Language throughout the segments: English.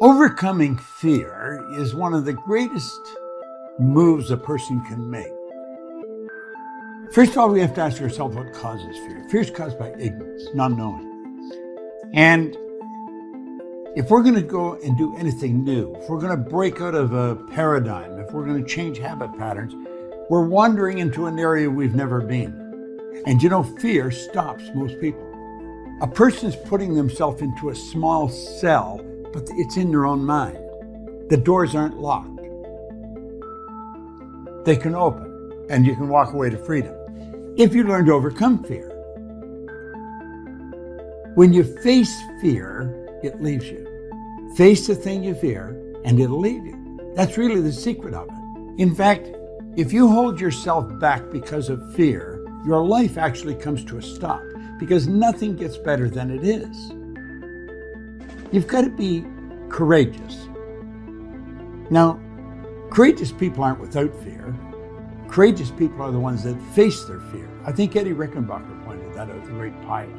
Overcoming fear is one of the greatest moves a person can make. First of all, we have to ask ourselves what causes fear. Fear is caused by ignorance, not knowing. And if we're going to go and do anything new, if we're going to break out of a paradigm, if we're going to change habit patterns, we're wandering into an area we've never been. And fear stops most people. A person's putting themselves into a small cell, but it's in their own mind. The doors aren't locked. They can open, and you can walk away to freedom if you learn to overcome fear. When you face fear, it leaves you. Face the thing you fear, and it'll leave you. That's really the secret of it. In fact, if you hold yourself back because of fear, your life actually comes to a stop, because nothing gets better than it is. You've got to be courageous. Now, courageous people aren't without fear. Courageous people are the ones that face their fear. I think Eddie Rickenbacker pointed that out, the great pilot.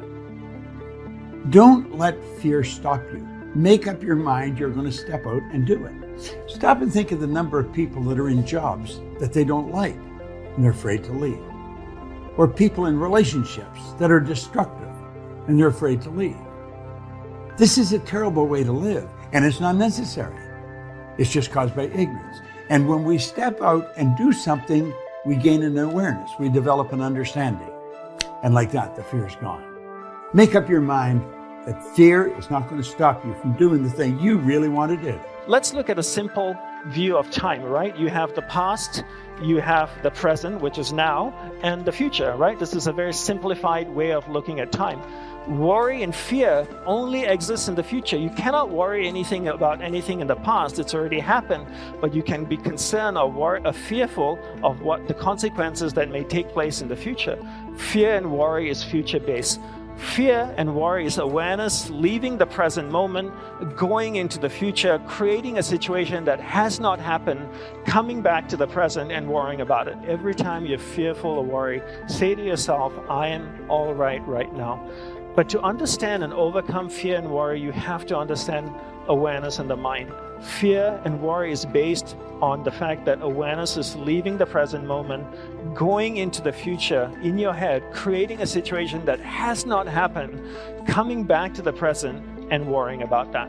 Don't let fear stop you. Make up your mind you're going to step out and do it. Stop and think of the number of people that are in jobs that they don't like and they're afraid to leave. Or people in relationships that are destructive and they're afraid to leave. This is a terrible way to live, and it's not necessary. It's just caused by ignorance. And when we step out and do something, we gain an awareness. We develop an understanding. And like that, the fear is gone. Make up your mind that fear is not going to stop you from doing the thing you really want to do. Let's look at a simple view of time, right? You have the past, you have the present, which is now, and the future, right? This is a very simplified way of looking at time. Worry and fear only exist in the future. You cannot worry anything about anything in the past. It's already happened, but you can be concerned or fearful of what the consequences that may take place in the future. Fear and worry is future-based. Fear and worry is awareness, leaving the present moment, going into the future, creating a situation that has not happened, coming back to the present and worrying about it. Every time you're fearful or worried, say to yourself, I am all right now. But to understand and overcome fear and worry, you have to understand awareness in the mind. Fear and worry is based on the fact that awareness is leaving the present moment, going into the future in your head, creating a situation that has not happened, coming back to the present and worrying about that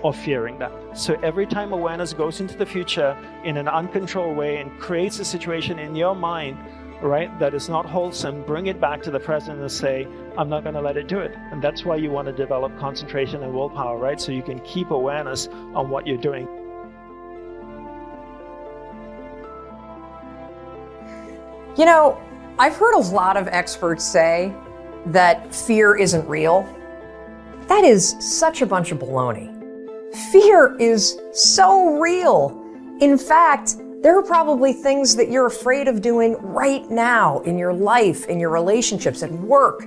or fearing that. So every time awareness goes into the future in an uncontrolled way and creates a situation in your mind, right, that is not wholesome, bring it back to the present and say, I'm not going to let it do it. And that's why you want to develop concentration and willpower, right? So you can keep awareness on what you're doing. I've heard a lot of experts say that fear isn't real. That is such a bunch of baloney. Fear is so real. In fact, there are probably things that you're afraid of doing right now in your life, in your relationships, at work.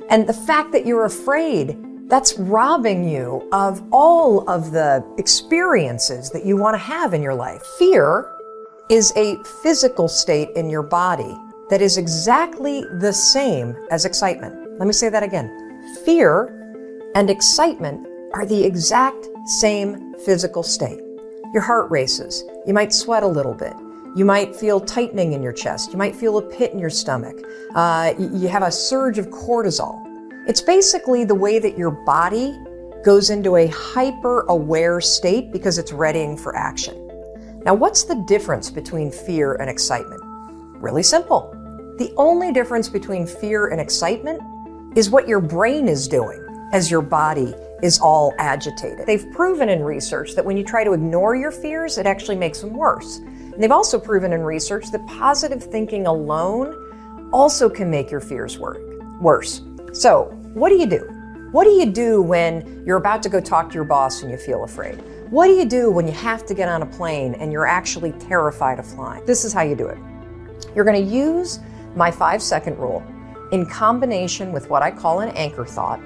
And the fact that you're afraid, that's robbing you of all of the experiences that you want to have in your life. Fear is a physical state in your body that is exactly the same as excitement. Let me say that again. Fear and excitement are the exact same physical state. Your heart races. You might sweat a little bit. You might feel tightening in your chest. You might feel a pit in your stomach. You have a surge of cortisol. It's basically the way that your body goes into a hyper-aware state because it's readying for action. Now, what's the difference between fear and excitement? Really simple. The only difference between fear and excitement is what your brain is doing as your body is all agitated. They've proven in research that when you try to ignore your fears, it actually makes them worse. And they've also proven in research that positive thinking alone also can make your fears worse. So, what do you do? What do you do when you're about to go talk to your boss and you feel afraid? What do you do when you have to get on a plane and you're actually terrified of flying? This is how you do it. You're going to use my 5-second rule in combination with what I call an anchor thought.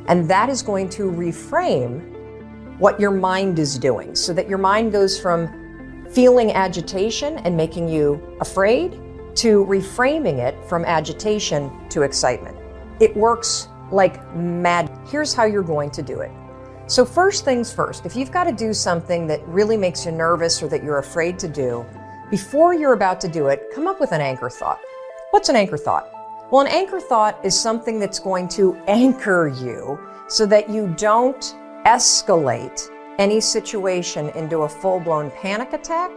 And that is going to reframe what your mind is doing so that your mind goes from feeling agitation and making you afraid to reframing it from agitation to excitement. It works like mad. Here's how you're going to do it. So first things first, if you've got to do something that really makes you nervous or that you're afraid to do, before you're about to do it, come up with an anchor thought. What's an anchor thought? Well, an anchor thought is something that's going to anchor you so that you don't escalate any situation into a full-blown panic attack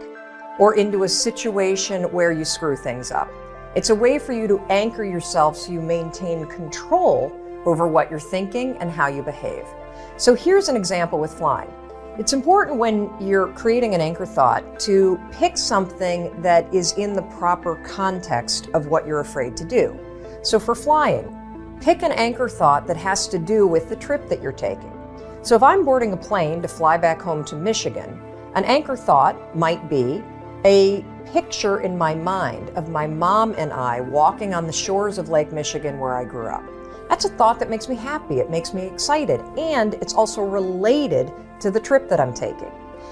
or into a situation where you screw things up. It's a way for you to anchor yourself so you maintain control over what you're thinking and how you behave. So here's an example with flying. It's important when you're creating an anchor thought to pick something that is in the proper context of what you're afraid to do. So for flying, pick an anchor thought that has to do with the trip that you're taking. So if I'm boarding a plane to fly back home to Michigan, an anchor thought might be a picture in my mind of my mom and I walking on the shores of Lake Michigan where I grew up. That's a thought that makes me happy, it makes me excited, and it's also related to the trip that I'm taking.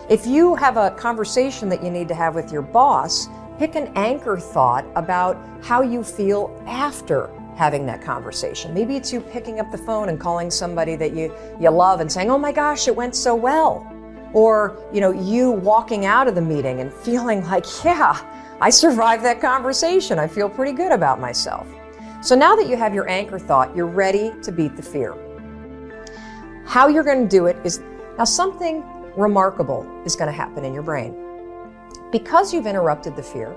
If you have a conversation that you need to have with your boss, pick an anchor thought about how you feel after having that conversation. Maybe it's you picking up the phone and calling somebody that you love and saying, "Oh my gosh, it went so well." Or, you walking out of the meeting and feeling like, "Yeah, I survived that conversation. I feel pretty good about myself." So now that you have your anchor thought, you're ready to beat the fear. How you're going to do it is, now something remarkable is going to happen in your brain. Because you've interrupted the fear,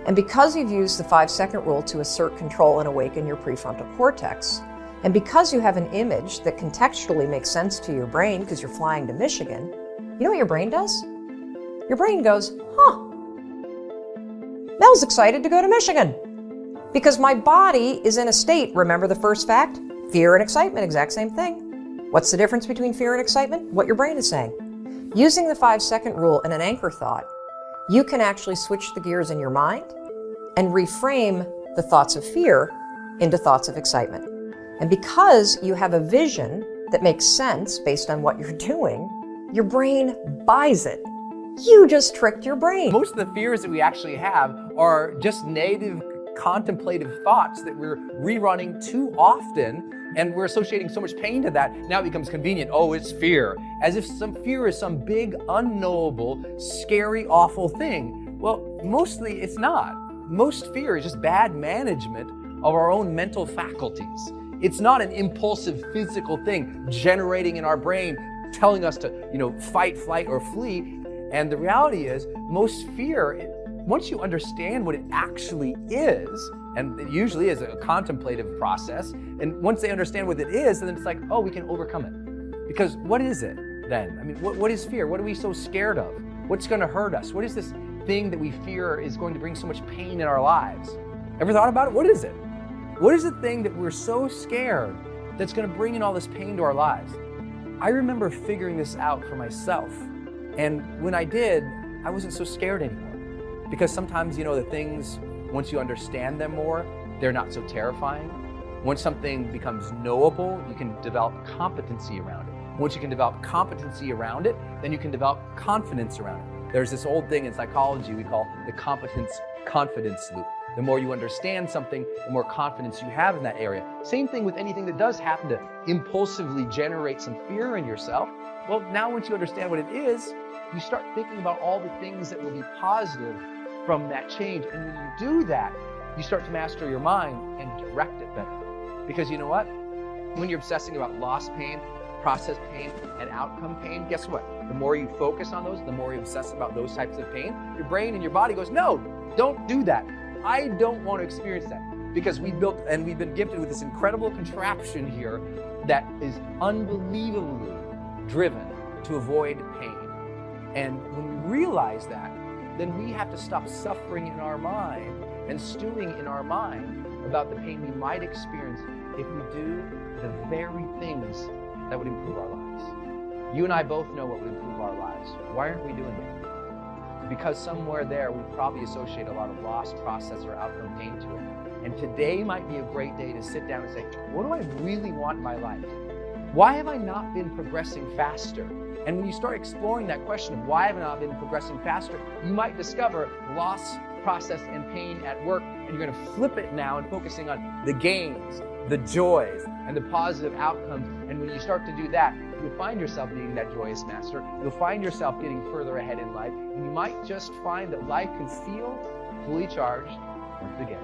and because you've used the 5-second rule to assert control and awaken your prefrontal cortex, and because you have an image that contextually makes sense to your brain because you're flying to Michigan, you know what your brain does? Your brain goes, Mel's excited to go to Michigan. Because my body is in a state, remember the first fact? Fear and excitement, exact same thing. What's the difference between fear and excitement? What your brain is saying. Using the 5-second rule in an anchor thought, you can actually switch the gears in your mind and reframe the thoughts of fear into thoughts of excitement. And because you have a vision that makes sense based on what you're doing, your brain buys it. You just tricked your brain. Most of the fears that we actually have are just negative contemplative thoughts that we're rerunning too often, and we're associating so much pain to that. Now it becomes convenient. Oh, it's fear. As if some fear is some big, unknowable, scary, awful thing. Well, mostly it's not. Most fear is just bad management of our own mental faculties. It's not an impulsive physical thing generating in our brain, telling us to, fight, flight, or flee. And the reality is, most fear, once you understand what it actually is, and it usually is a contemplative process, and once they understand what it is, then it's like, oh, we can overcome it. Because what is it then? I mean, what is fear? What are we so scared of? What's going to hurt us? What is this thing that we fear is going to bring so much pain in our lives? Ever thought about it? What is it? What is the thing that we're so scared that's going to bring in all this pain to our lives? I remember figuring this out for myself. And when I did, I wasn't so scared anymore. Because sometimes, the things, once you understand them more, they're not so terrifying. Once something becomes knowable, you can develop competency around it. Once you can develop competency around it, then you can develop confidence around it. There's this old thing in psychology we call the competence-confidence loop. The more you understand something, the more confidence you have in that area. Same thing with anything that does happen to impulsively generate some fear in yourself. Well, now once you understand what it is, you start thinking about all the things that will be positive from that change. And when you do that, you start to master your mind and direct it better. Because you know what? When you're obsessing about loss pain, process pain, and outcome pain, guess what? The more you focus on those, the more you obsess about those types of pain, your brain and your body goes, no, don't do that. I don't want to experience that. Because we've built and we've been gifted with this incredible contraption here that is unbelievably driven to avoid pain. And when we realize that, then we have to stop suffering in our mind and stewing in our mind about the pain we might experience if we do the very things that would improve our lives. You and I both know what would improve our lives. Why aren't we doing it? Because somewhere there we probably associate a lot of loss, process, or outcome pain to it. And today might be a great day to sit down and say, what do I really want in my life? Why have I not been progressing faster? And when you start exploring that question of why have I not been progressing faster, you might discover loss, process, and pain at work, and you're going to flip it now and focusing on the gains, the joys, and the positive outcomes. And when you start to do that, you'll find yourself being that joyous master. You'll find yourself getting further ahead in life, and you might just find that life can feel fully charged once again.